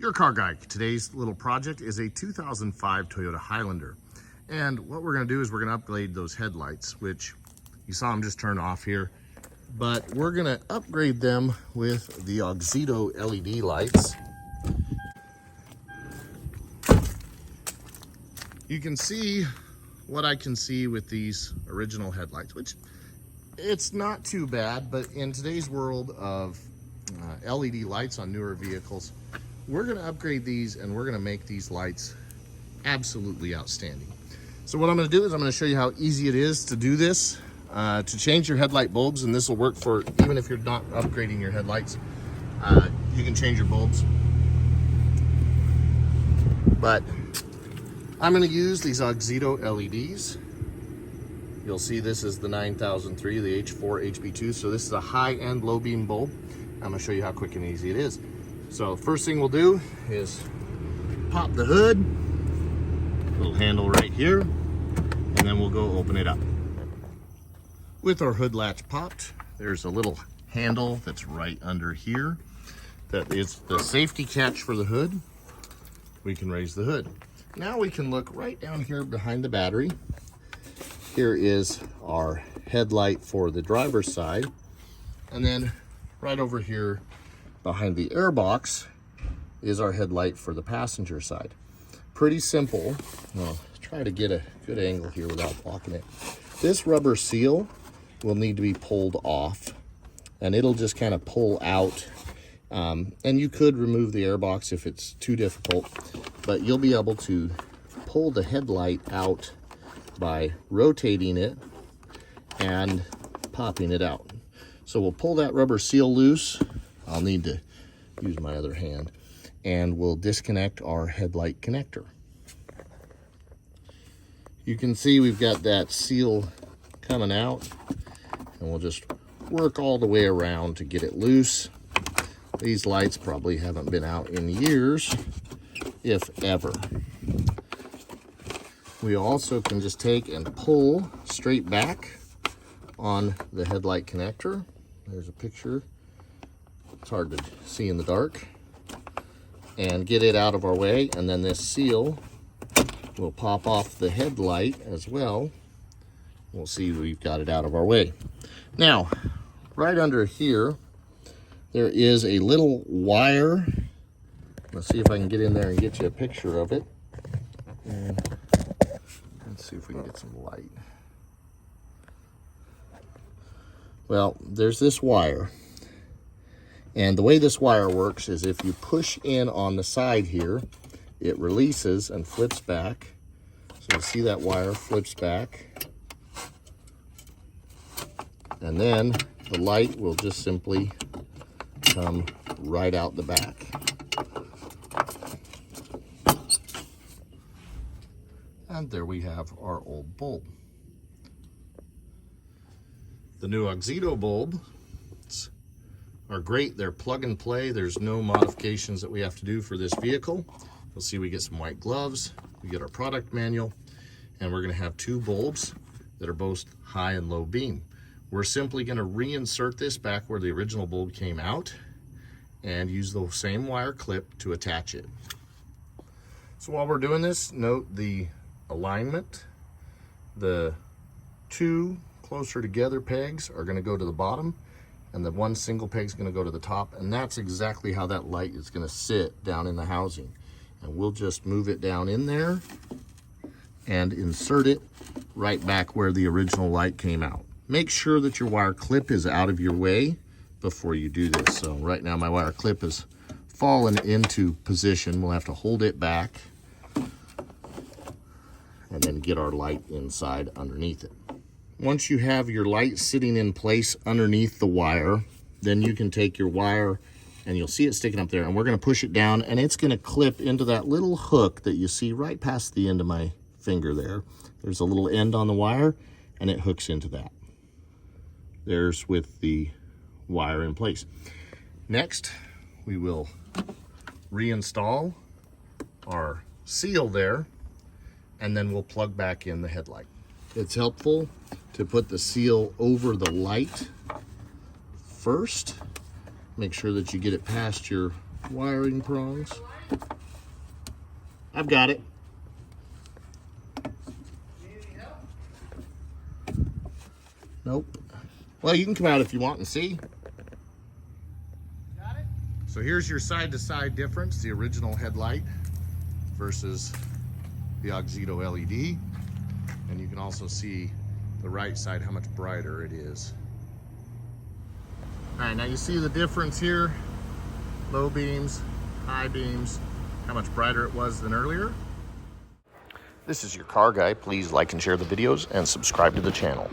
Your car guy. Today's little project is a 2005 Toyota Highlander. And what we're gonna do is we're gonna upgrade those headlights, which you saw them just turn off here. But we're gonna upgrade them with the Auxito LED lights. You can see what I can see with these original headlights, which it's not too bad, but in today's world of LED lights on newer vehicles, we're going to upgrade these and we're going to make these lights absolutely outstanding. So what I'm going to do is I'm going to show you how easy it is to do this, to change your headlight bulbs, and this will work for even if you're not upgrading your headlights. You can change your bulbs. But I'm going to use these Auxito LEDs. You'll see this is the 9003, the H4 HB2. So this is a high-end low beam bulb. I'm going to show you how quick and easy it is. So first thing we'll do is pop the hood, little handle right here, and then we'll go open it up. With our hood latch popped, there's a little handle that's right under here. That is the safety catch for the hood. We can raise the hood. Now we can look right down here behind the battery. Here is our headlight for the driver's side. And then right over here behind the air box is our headlight for the passenger side. Pretty simple. I'll try to get a good angle here without blocking it. This rubber seal will need to be pulled off, and it'll just kind of pull out. And you could remove the air box if it's too difficult, but you'll be able to pull the headlight out by rotating it and popping it out. So we'll pull that rubber seal loose. I'll need to use my other hand, and we'll disconnect our headlight connector. You can see we've got that seal coming out, and we'll just work all the way around to get it loose. These lights probably haven't been out in years, if ever. We also can just take and pull straight back on the headlight connector. There's a picture. It's hard to see in the dark. And get it out of our way, and then this seal will pop off the headlight as well. We'll see we've got it out of our way. Now, right under here, there is a little wire. Let's see if I can get in there and get you a picture of it. And let's see if we can get some light. Well, there's this wire. And the way this wire works is if you push in on the side here, it releases and flips back. So you see that wire flips back. And then the light will just simply come right out the back. And there we have our old bulb. The new Auxito bulbs are great. They're plug and play. There's no modifications that we have to do for this vehicle. You'll see we get some white gloves, we get our product manual, and we're going to have two bulbs that are both high and low beam. We're simply going to reinsert this back where the original bulb came out and use the same wire clip to attach it. So while we're doing this, note the alignment. The two closer together pegs are going to go to the bottom, and the one single peg is going to go to the top, and that's exactly how that light is going to sit down in the housing. And we'll just move it down in there and insert it right back where the original light came out. Make sure that your wire clip is out of your way before you do this. So right now my wire clip is fallen into position. We'll have to hold it back and then get our light inside underneath it. Once you have your light sitting in place underneath the wire, then you can take your wire, and you'll see it sticking up there, and we're going to push it down, and it's going to clip into that little hook that you see right past the end of my finger there. There's a little end on the wire, and it hooks into that. There's with the wire in place. Next, we will reinstall our seal there, and then we'll plug back in the headlight. It's helpful to put the seal over the light first. Make sure that you get it past your wiring prongs. I've got it. Nope. Well, you can come out if you want and see. Got it? So here's your side-to-side difference, the original headlight versus the Auxito LED. And you can also see the right side, how much brighter it is. All right, now you see the difference here. Low beams, high beams, how much brighter it was than earlier. This is your car guy. Please like and share the videos and subscribe to the channel.